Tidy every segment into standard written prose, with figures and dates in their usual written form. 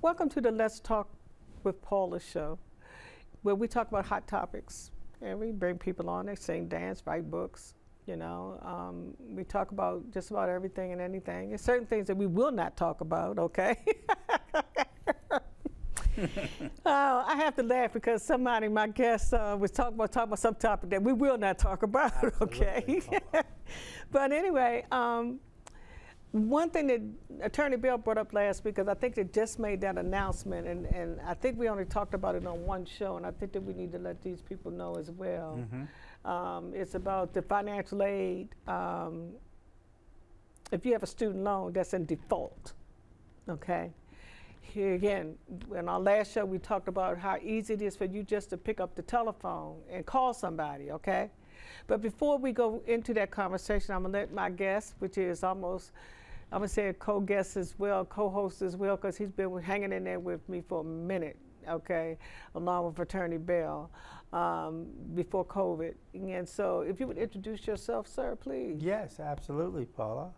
Welcome to the Let's Talk with Paula show, where we talk about hot topics. And we bring people on, they sing, dance, write books, we talk about just about everything and anything. There's certain things that we will not talk about, okay? I have to laugh because somebody, my guest, was talking about some topic that we will not talk about, okay? But anyway, one thing that Attorney Bill brought up last week, because I think they just made that announcement, and I think we only talked about it on one show, and I think that we need to let these people know as well. Mm-hmm. It's about the financial aid. If you have a student loan that's in default, okay? Here again, in our last show, we talked about how easy it is for you just to pick up the telephone and call somebody, okay? But before we go into that conversation, I'm gonna let my guest, which is almost, I'm gonna say a co-guest as well, co-host as well, because he's been hanging in there with me for a minute, okay, along with Attorney Bell, before COVID. And so if you would introduce yourself, sir, please. Yes, absolutely, Paula.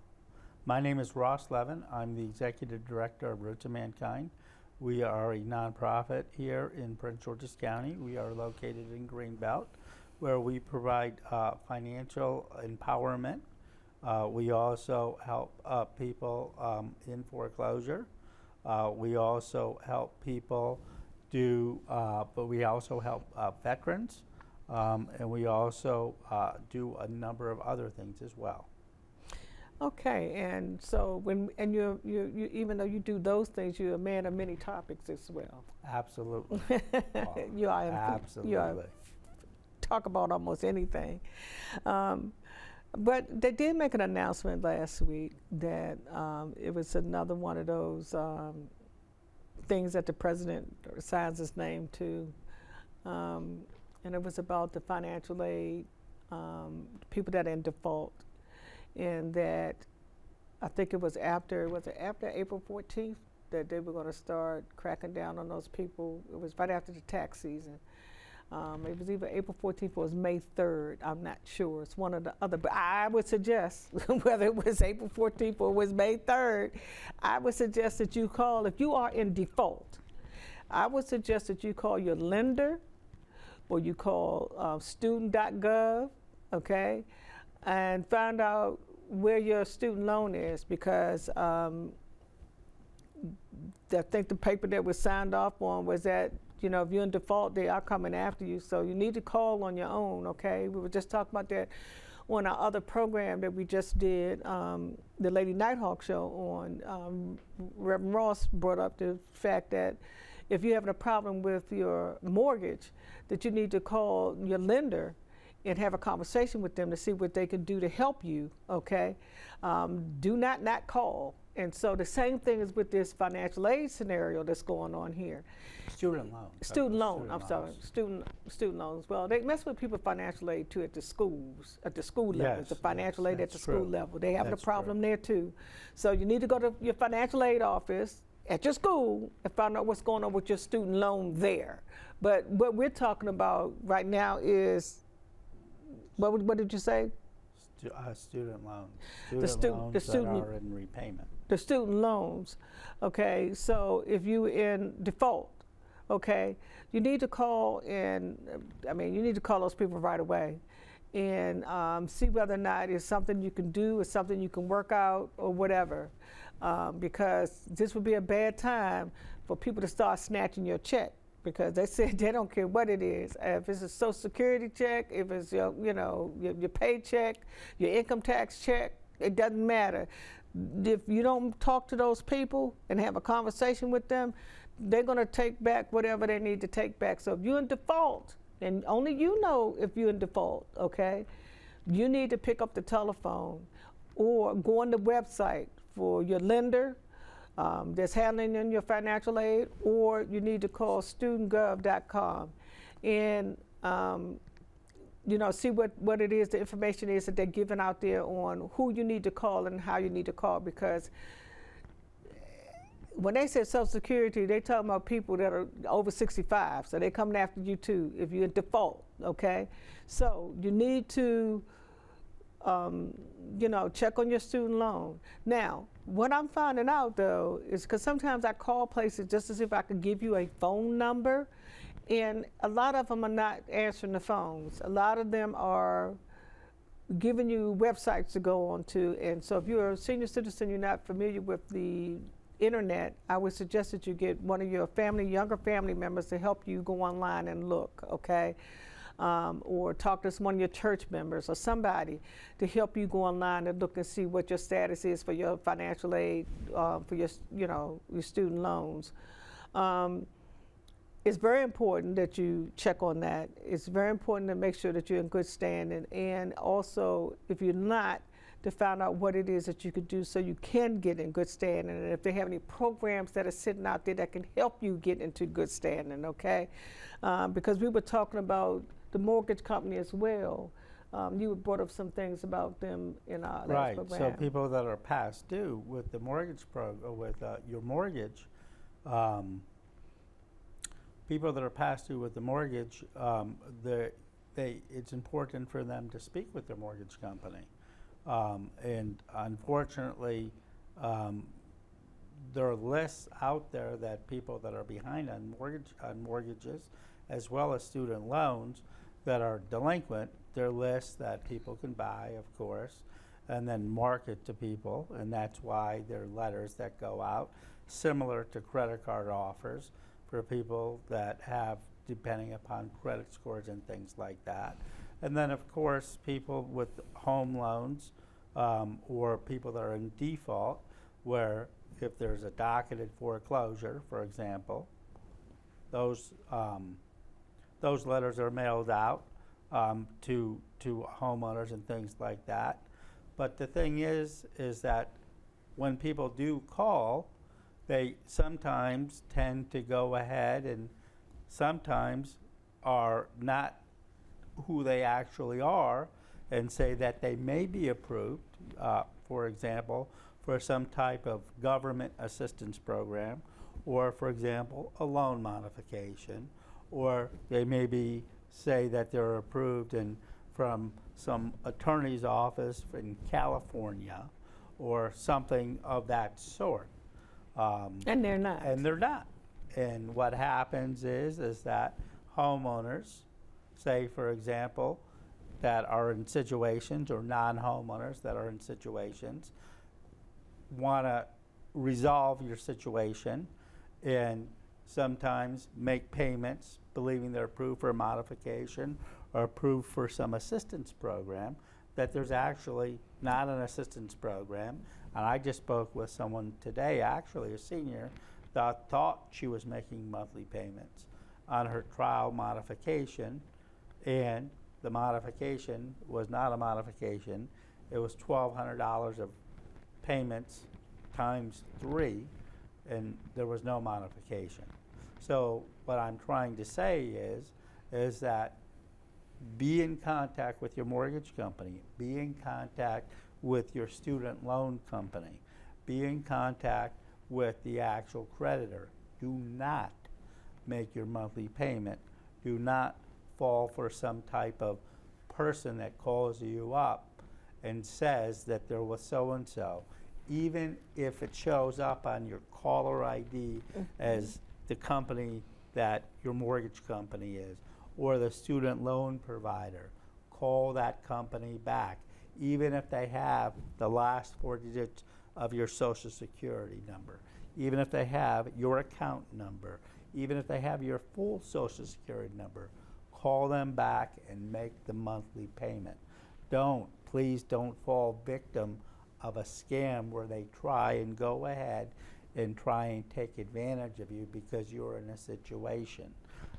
My name is Ross Levin. I'm the Executive Director of Roots of Mankind. We are a nonprofit here in Prince George's County. We are located in Greenbelt, where we provide financial empowerment. We also help people in foreclosure. We also help people but we also help veterans, and we also do a number of other things as well. Okay, and so you even though you do those things, you're a man of many topics as well. Absolutely. You are. Absolutely. You are, talk about almost anything. But they did make an announcement last week that it was another one of those things that the president signs his name to. And it was about the financial aid, people that are in default. And that I think it was after April 14th that they were going to start cracking down on those people. It was right after the tax season. It was either April 14th or it was May 3rd. I'm not sure. It's one or the other. But I would suggest, whether it was April 14th or it was May 3rd, I would suggest that you call, if you are in default, I would suggest that you call your lender or you call student.gov, okay, and find out where your student loan is, because I think the paper that was signed off on was that, if you're in default, they are coming after you. So you need to call on your own, okay? We were just talking about that on our other program that we just did, the Lady Nighthawk show on. Reverend Ross brought up the fact that if you're having a problem with your mortgage, that you need to call your lender and have a conversation with them to see what they can do to help you, okay? Do not call. And so the same thing is with this financial aid scenario that's going on here. Student loans. Student loans. Well, they mess with people's financial aid too at the schools, at the school level, yes, the financial aid at the school level. They have a problem there too. So you need to go to your financial aid office at your school and find out what's going on with your student loan there. But what we're talking about right now is, what did you say? Student loans. The student that are in repayment. The student loans, okay. So if you in default, okay, you need to call you need to call those people right away, and see whether or not it's something you can do, or something you can work out, or whatever, because this would be a bad time for people to start snatching your check. Because they said they don't care what it is. If it's a Social Security check, if it's your paycheck, your income tax check, it doesn't matter. If you don't talk to those people and have a conversation with them, they're gonna take back whatever they need to take back. So if you're in default, and only you know if you're in default, okay, you need to pick up the telephone or go on the website for your lender that's handling in your financial aid, or you need to call studentgov.com and see what it is, the information is that they're giving out there on who you need to call and how you need to call. Because when they say Social Security, they talking about people that are over 65, so they're coming after you too if you're in default, okay? So you need to check on your student loan. Now, What I'm finding out though is because sometimes I call places just to see if I could give you a phone number, and a lot of them are not answering the phones. A lot of them are giving you websites to go on to, and so if you're a senior citizen, you're not familiar with the internet, I would suggest that you get one of your younger family members to help you go online and look, okay? Or talk to one of your church members or somebody to help you go online and look and see what your status is for your financial aid, for your, your student loans. It's very important that you check on that. It's very important to make sure that you're in good standing, and also, if you're not, to find out what it is that you could do so you can get in good standing, and if they have any programs that are sitting out there that can help you get into good standing, okay? Because we were talking about the mortgage company as well. You brought up some things about them in our last program. Right, so people that are past due with the mortgage your mortgage, people that are past due with the mortgage, it's important for them to speak with their mortgage company. And unfortunately, there are lists out there that people that are behind on mortgages, as well as student loans, that are delinquent. There are lists that people can buy, of course, and then market to people, and that's why there are letters that go out, similar to credit card offers for people that have, depending upon credit scores and things like that. And then, of course, people with home loans or people that are in default, where if there's a docketed foreclosure, for example, those letters are mailed out to homeowners and things like that. But the thing is that when people do call, they sometimes tend to go ahead and sometimes are not who they actually are, and say that they may be approved, for example, for some type of government assistance program, or for example, a loan modification, or they maybe say that they're approved from some attorney's office in California, or something of that sort. And they're not. And they're not. And what happens is that homeowners, say for example, that are in situations, or non-homeowners that are in situations, want to resolve your situation and sometimes make payments believing they're approved for a modification or approved for some assistance program, that there's actually not an assistance program. And I just spoke with someone today, actually a senior, that thought she was making monthly payments on her trial modification, and the modification was not a modification. It was $1,200 of payments times 3, and there was no modification. So what I'm trying to say is that be in contact with your mortgage company, be in contact with your student loan company, be in contact with the actual creditor. Do not make your monthly payment. Do not fall for some type of person that calls you up and says that there was so-and-so, even if it shows up on your caller ID as the company that your mortgage company is, or the student loan provider. Call that company back, even if they have the last 4 digits of your Social Security number, even if they have your account number, even if they have your full Social Security number. Call them back and make the monthly payment. Please don't fall victim of a scam where they try and go ahead and try and take advantage of you because you're in a situation.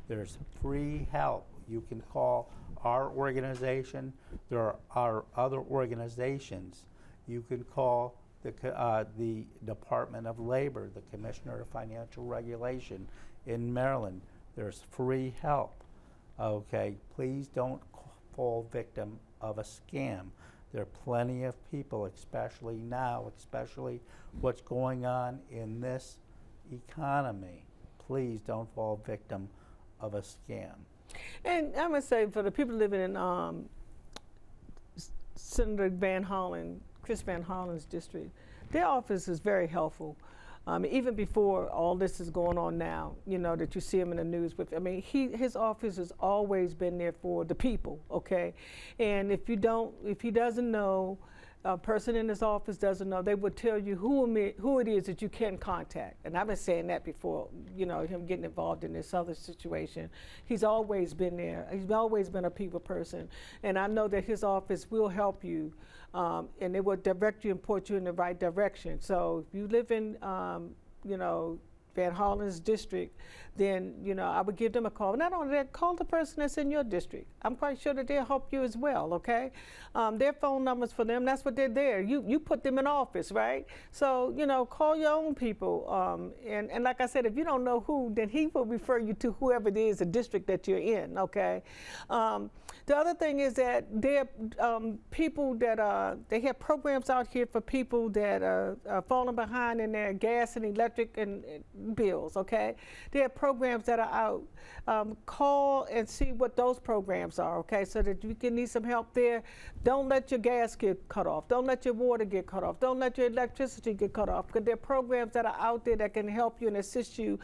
There's free help. You can call our organization. There are other organizations. You can call the Department of Labor, the Commissioner of Financial Regulation in Maryland. There's free help. Okay, please don't fall victim of a scam. There are plenty of people, especially now, especially what's going on in this economy. Please don't fall victim of a scam. And I'm going to say, for the people living in Senator Chris Van Hollen's district, their office is very helpful. Even before all this is going on now, you know, that you see him in the news with, I mean, his office has always been there for the people, okay? And if he doesn't know, a person in his office doesn't know, they would tell you who it is that you can contact. And I've been saying that before, you know, him getting involved in this other situation. He's always been there. He's always been a people person. And I know that his office will help you, and it will direct you and point you in the right direction. So if you live in, you know, Van Hollen's district, then, you know, I would give them a call. Not only that, call the person that's in your district. I'm quite sure that they'll help you as well, okay? Their phone numbers for them, that's what they're there. You put them in office, right? So, you know, call your own people. And like I said, if you don't know who, then he will refer you to whoever it is, the district that you're in, okay? The other thing is that there are people that, they have programs out here for people that are falling behind in their gas and electric and bills, okay? There are programs that are out. Call and see what those programs are, okay? So that you can need some help there. Don't let your gas get cut off. Don't let your water get cut off. Don't let your electricity get cut off, because there are programs that are out there that can help you and assist you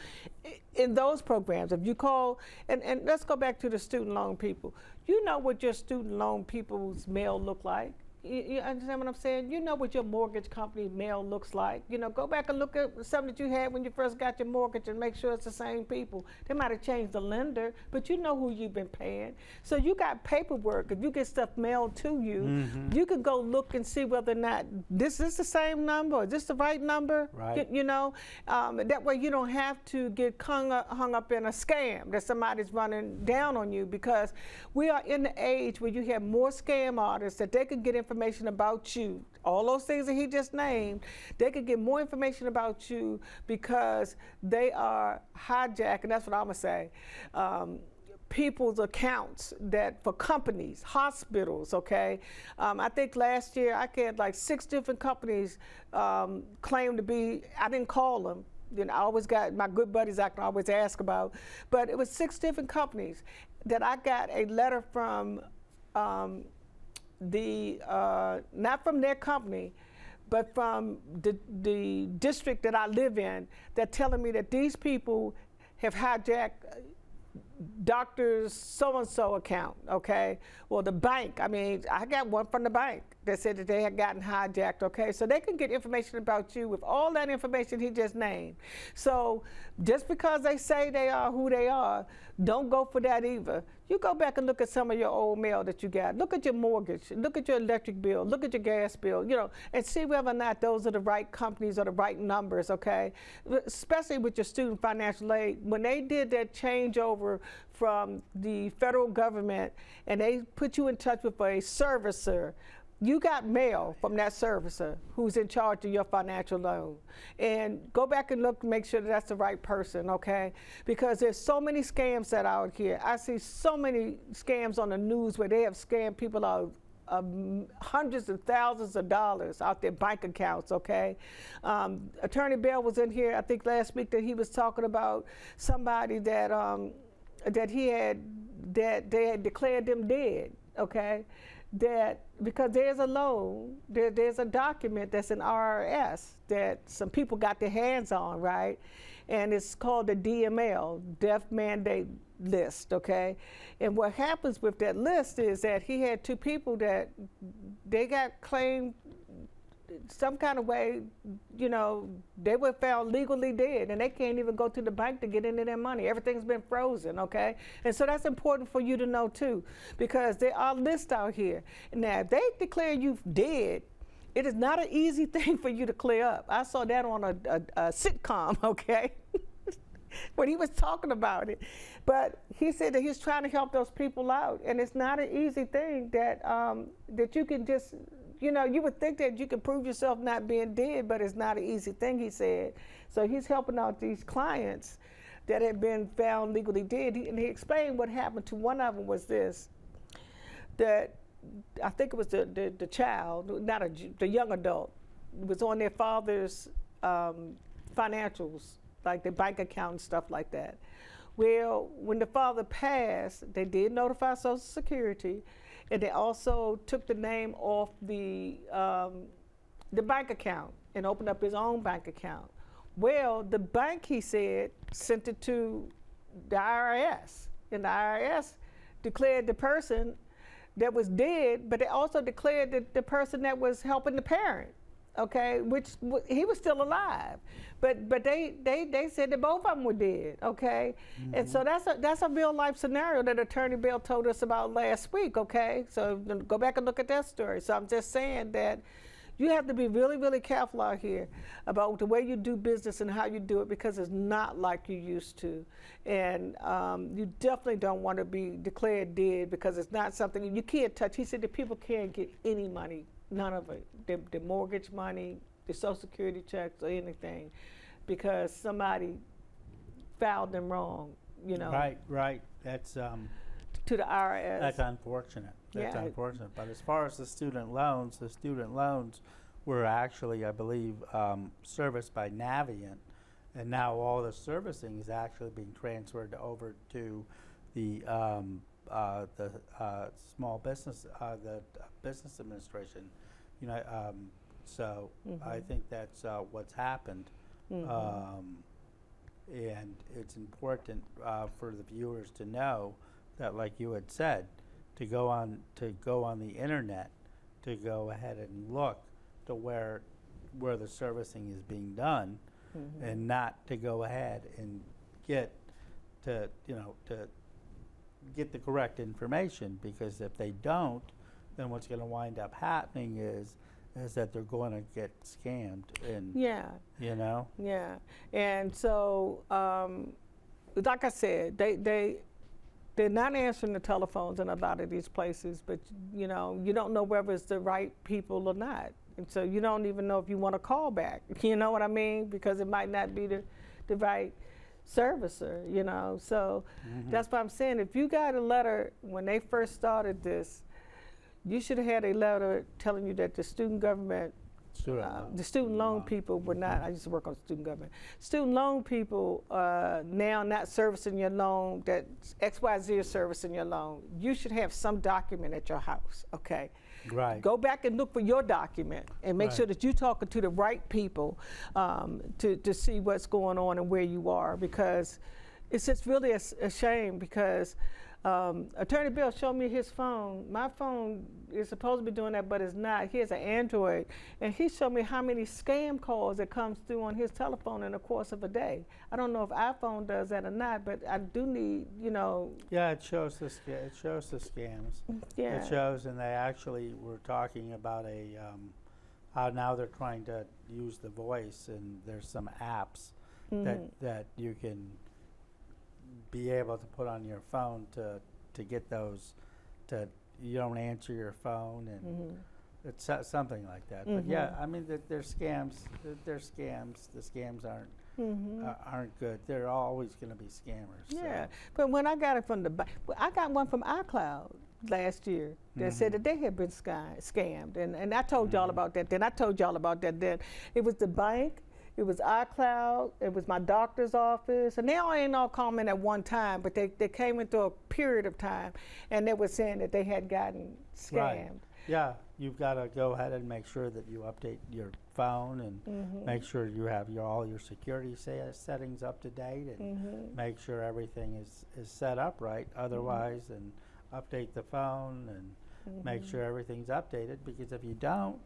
in those programs. If you call, and let's go back to the student loan people. You know what your student loan people's mail look like. You understand what I'm saying? You know what your mortgage company mail looks like. You know, go back and look at something that you had when you first got your mortgage and make sure it's the same people. They might have changed the lender, but you know who you've been paying. So you got paperwork. If you get stuff mailed to you, you can go look and see whether or not this is the same number, or is this the right number? Right. You know, that way you don't have to get hung up in a scam that somebody's running down on you, because we are in the age where you have more scam artists that they could get information about you. All those things that he just named, they could get more information about you because they are hijacking, that's what I'm gonna say, people's accounts that for companies, hospitals, okay? I think last year I had like 6 different companies claim to be, I didn't call them, you know, I always got my good buddies I can always ask about, but it was 6 different companies that I got a letter from not from their company, but from the district that I live in, that telling me that these people have hijacked doctor's so-and-so account, okay? Well, the bank, I mean, I got one from the bank that said that they had gotten hijacked, okay? So they can get information about you with all that information he just named. So just because they say they are who they are, don't go for that either. You go back and look at some of your old mail that you got. Look at your mortgage, look at your electric bill, look at your gas bill, you know, and see whether or not those are the right companies or the right numbers, okay? Especially with your student financial aid. When they did that changeover from the federal government and they put you in touch with a servicer, you got mail from that servicer who's in charge of your financial loan. And go back and look, make sure that that's the right person, okay? Because there's so many scams that are out here. I see so many scams on the news where they have scammed people out of hundreds of thousands of dollars out their bank accounts, okay? Attorney Bell was in here, I think last week, that he was talking about somebody that they had declared them dead, okay? That because there's a loan, there's a document that's in IRS that some people got their hands on, right? And it's called the DML, Death Mandate List, okay? And what happens with that list is that he had 2 people that they got claimed some kind of way, you know, they were found legally dead and they can't even go to the bank to get into their money. Everything's been frozen, okay? And so that's important for you to know too, because there are lists out here. Now, if they declare you dead, it is not an easy thing for you to clear up. I saw that on a sitcom, okay? When he was talking about it. But he said that he's trying to help those people out, and it's not an easy thing that, that you can just, you know, you would think that you could prove yourself not being dead, but it's not an easy thing, he said. So he's helping out these clients that had been found legally dead. And he explained what happened to one of them was this, that I think it was the child, not the young adult, was on their father's financials, like their bank account and stuff like that. Well, when the father passed, they did notify Social Security, and they also took the name off the the bank account and opened up his own bank account. Well, the bank, he said, sent it to the IRS, and the IRS declared the person that was dead, but they also declared that the person that was helping the parent, okay, which he was still alive, but they said that both of them were dead, okay, and so that's a real life scenario that Attorney Bell told us about last week, okay. So go back and look at that story. So I'm just saying that you have to be really, really careful out here about the way you do business and how you do it, because it's not like you used to. And you definitely don't want to be declared dead, because it's not something you can't touch. He said that people can't get any money, none of it, the mortgage money, the Social Security checks, or anything, because somebody filed them wrong, you know. Right. That's to the IRS. That's unfortunate. That's Yeah. unfortunate. But as far as the student loans were actually, I believe, serviced by Navient, and now all the servicing is actually being transferred over to the small business, the business administration. You know, so I think that's what's happened. And it's important for the viewers to know that, like you had said, to go on the internet, to go ahead and look to where the servicing is being done, and not to go ahead and get the correct information, because if they don't, then what's going to wind up happening is that they're going to get scammed. And you know. Yeah, and so like I said, they're not answering the telephones in a lot of these places, but you know, you don't know whether it's the right people or not. And so you don't even know if you want to call back. You know what I mean? Because it might not be the right servicer, you know. So that's what I'm saying. If you got a letter when they first started this, you should have had a letter telling you that the student government, the student loan people were not, I used to work on student government, student loan people now not servicing your loan, that XYZ is servicing your loan. You should have some document at your house, okay? Right. Go back and look for your document and make sure that you're talking to the right people to see what's going on and where you are, because it's just really a shame, because Attorney Bill showed me his phone. My phone is supposed to be doing that, but it's not. He has an Android, and he showed me how many scam calls that comes through on his telephone in the course of a day. I don't know if iPhone does that or not, but I do need, you know. Yeah, it shows the scams. Yeah. It shows, and they actually were talking about how now they're trying to use the voice, and there's some apps that you can be able to put on your phone to get those, to you don't answer your phone, and it's something like that. But yeah, I mean, they're scams. They're scams. The scams aren't good. They're always going to be scammers. Yeah, So. but when I got it from I got one from iCloud last year that said that they had been scammed, and I told y'all about that. Then I told y'all about that. Then it was the bank. It was iCloud, it was my doctor's office, and they all ain't all coming at one time, but they came into a period of time, and they were saying that they had gotten scammed. Right. Yeah, you've got to go ahead and make sure that you update your phone, and make sure you have all your security settings up to date, and make sure everything is set up right. Otherwise, and update the phone and make sure everything's updated, because if you don't,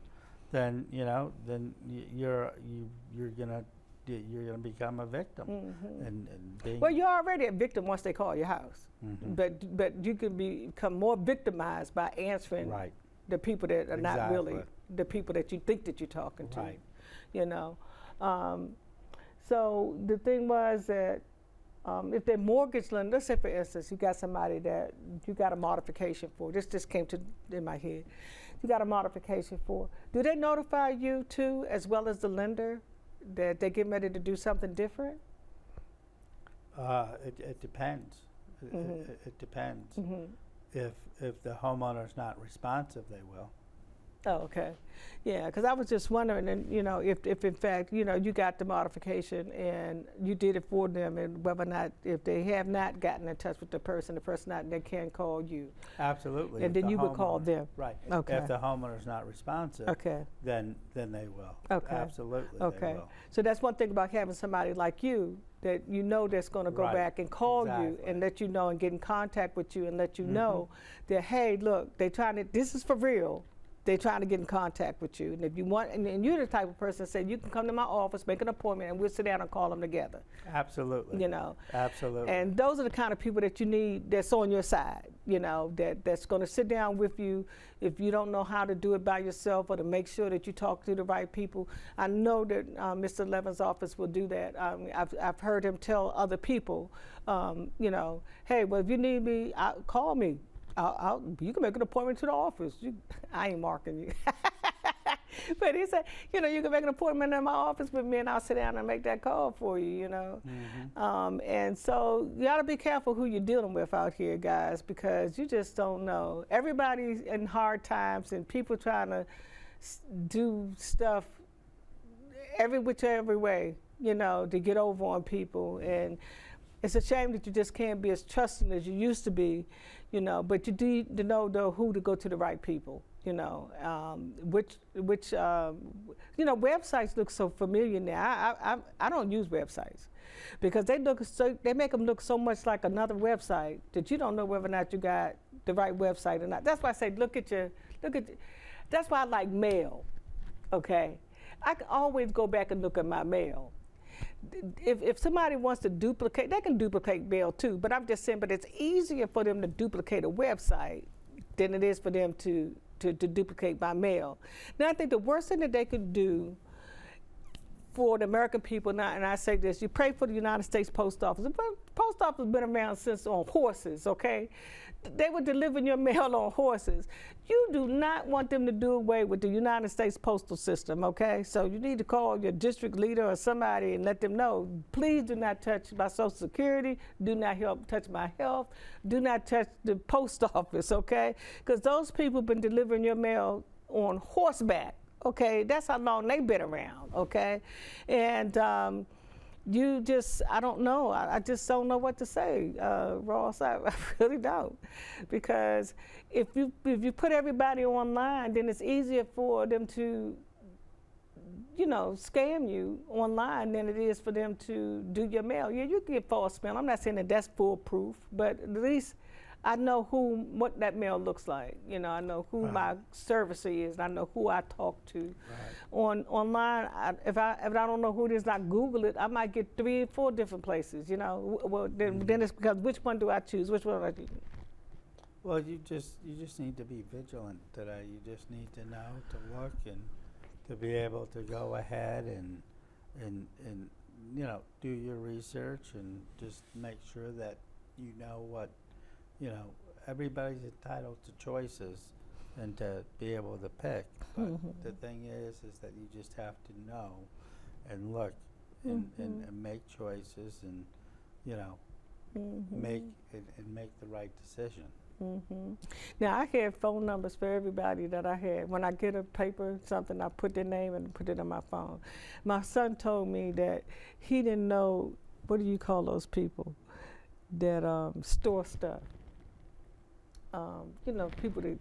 then you're gonna become a victim, and being well, you're already a victim once they call your house, but you can become more victimized by answering the people that are not really the people that you think that you're talking to, you know. So the thing was that if they're mortgage lender, let's say for instance you got somebody that you got a modification for, this just came in my head. You got a modification for. Do they notify you too, as well as the lender, that they're getting ready to do something different? It depends. It depends. If the homeowner's not responsive, they will. Oh, okay. Yeah, because I was just wondering, and if in fact, you got the modification and you did it for them, and whether or not, if they have not gotten in touch with the person not, they can call you. Absolutely. And If then the you would call homeowner- them. Right. Okay. If the homeowner's not responsive, Okay. then they will. Okay. Absolutely, they Okay. will. So that's one thing about having somebody like you that that's going to go Right. back and call you Exactly. and let you know and get in contact with you and let you know that, hey, look, this is for real. They're trying to get in contact with you. And if you want, and you're the type of person that said, you can come to my office, make an appointment, and we'll sit down and call them together. Absolutely. Absolutely. And those are the kind of people that you need that's on your side, that's going to sit down with you if you don't know how to do it by yourself, or to make sure that you talk to the right people. I know that Mr. Levin's office will do that. I've heard him tell other people, hey, well, if you need me, call me. You can make an appointment to the office. I ain't marking you. But he said, you can make an appointment in my office with me, and I'll sit down and make that call for you, And so you got to be careful who you're dealing with out here, guys, because you just don't know. Everybody's in hard times, and people trying to do stuff every way, to get over on people. And it's a shame that you just can't be as trusting as you used to be, but you need to know, though, who to go to the right people, which websites look so familiar now. I don't use websites because they make them look so much like another website that you don't know whether or not you got the right website or not. That's why I say that's why I like mail, okay? I can always go back and look at my mail. If somebody wants to duplicate, they can duplicate mail too, but I'm just saying, but it's easier for them to duplicate a website than it is for them to duplicate my mail. Now, I think the worst thing that they could do for the American people now, and I say this, you pray for the United States Post Office. The Post Office has been around since on horses, okay? They were delivering your mail on horses. You do not want them to do away with the United States postal system, okay? So you need to call your district leader or somebody and let them know, please do not touch my Social Security, do not touch my health, do not touch the post office, okay? Because those people have been delivering your mail on horseback. Okay, that's how long they've been around, okay? And I don't know. I just don't know what to say, Ross. I really don't. Because if you put everybody online, then it's easier for them to, scam you online than it is for them to do your mail. Yeah, you can get false mail. I'm not saying that that's foolproof, but at least I know what that mail looks like. I know who my servicer is. And I know who I talk to. Right. Online, if I don't know who it is, I Google it. I might get 3 or 4 different places. Well, then it's because which one do I choose? Which one do I choose? Well, you just need to be vigilant today. You just need to know to look and to be able to go ahead and do your research and just make sure that you know what. Everybody's entitled to choices and to be able to pick. But the thing is that you just have to know and look and make choices and, make the right decision. Now, I had phone numbers for everybody that I had. When I get a paper, something, I put their name and put it on my phone. My son told me that he didn't know, what do you call those people that store stuff? People that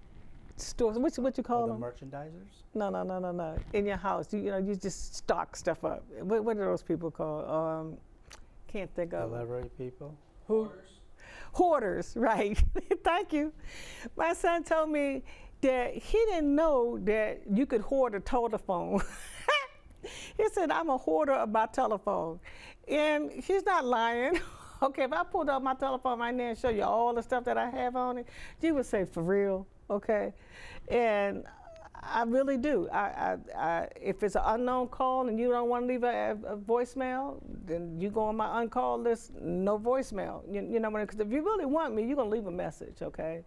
store, what you call them? The merchandisers? No. In your house, you just stock stuff up. What are those people called? Can't think of Delivery people? Who? Hoarders, right. Thank you. My son told me that he didn't know that you could hoard a telephone. He said, I'm a hoarder of my telephone. And he's not lying. Okay, if I pulled out my telephone right now and show you all the stuff that I have on it, you would say, for real, okay? And I really do. If it's an unknown call and you don't want to leave a voicemail, then you go on my uncall list, no voicemail. Because if you really want me, you're going to leave a message, okay?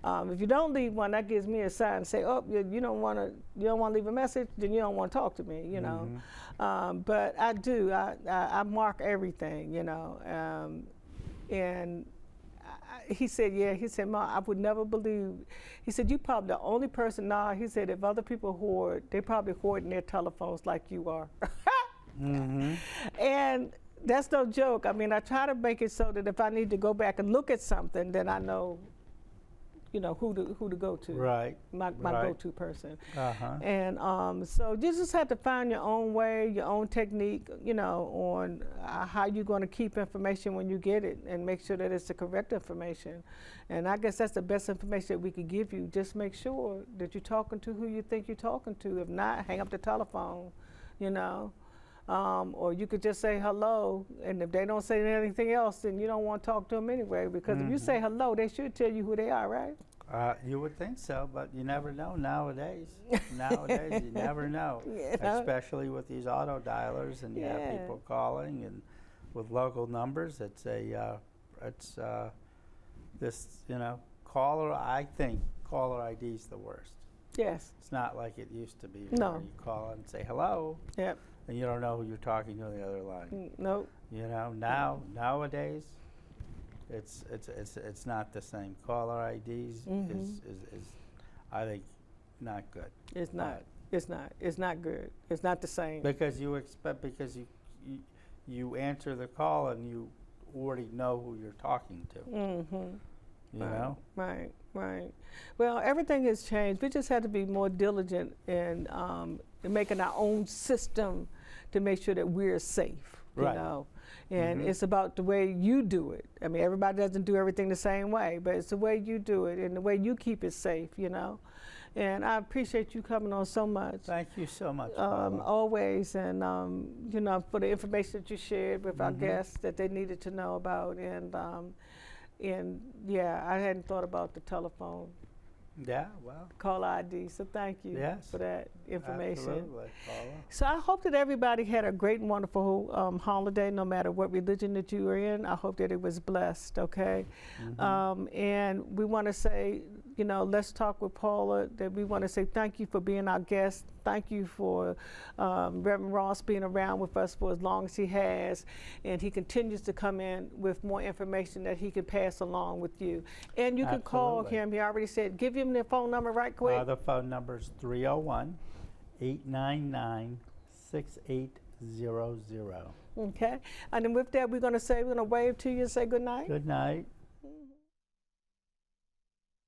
If you don't leave one, that gives me a sign to say, oh, you don't want to leave a message, then you don't want to talk to me, But I do. I mark everything, and he said, yeah, he said, Ma, I would never believe. He said, you probably the only person now. He said, if other people hoard, they probably hoarding their telephones like you are. Mm-hmm. And that's no joke. I mean, I try to make it so that if I need to go back and look at something, then I know, you know, who to go to. Right. My Right. go-to person. Uh-huh. And so you just have to find your own way, your own technique, you know, on how you're going to keep information when you get it and make sure that it's the correct information. And I guess that's the best information that we could give you. Just make sure that you're talking to who you think you're talking to. If not, hang up the telephone, you know. Or you could just say hello, and if they don't say anything else, then you don't want to talk to them anyway, because if you say hello, they should tell you who they are, right? You would think so, but you never know nowadays. Nowadays, you never know, You know? especially with these auto dialers, and you have Yeah. people calling, and with local numbers, it's this, you know, I think caller ID is the worst. Yes. It's not like it used to be, No. where you call and say hello, Yep. and you don't know who you're talking to on the other line. Nope. You know, nowadays, it's not the same. Caller IDs is I think not good. It's not. It's not. It's not good. It's not the same. Because you you answer the call and you already know who you're talking to. Mm-hmm. You know? Right, right. Well, everything has changed. We just have to be more diligent in making our own system to make sure that we're safe. Right. You know, and it's about the way you do it. I mean, everybody doesn't do everything the same way, but it's the way you do it and the way you keep it safe. You know, and I appreciate you coming on so much. Thank you so much, Paula. Always, and you know, for the information that you shared with our guests that they needed to know about, and yeah, I hadn't thought about the telephone Yeah, well, call ID, so thank you Yes. for that information. absolutely, Paula. So I hope that everybody had a great and wonderful holiday, no matter what religion that you are in. I hope that it was blessed, okay? And we want to say, you know, let's talk with Paula, that we want to say thank you for being our guest. Thank you for Reverend Ross being around with us for as long as he has. And he continues to come in with more information that he can pass along with you. And you can call Absolutely. him. He already said, give him the phone number right quick. The phone number is 301-899-6800. Okay, and then with that, we're going to wave to you and say good night. Good night.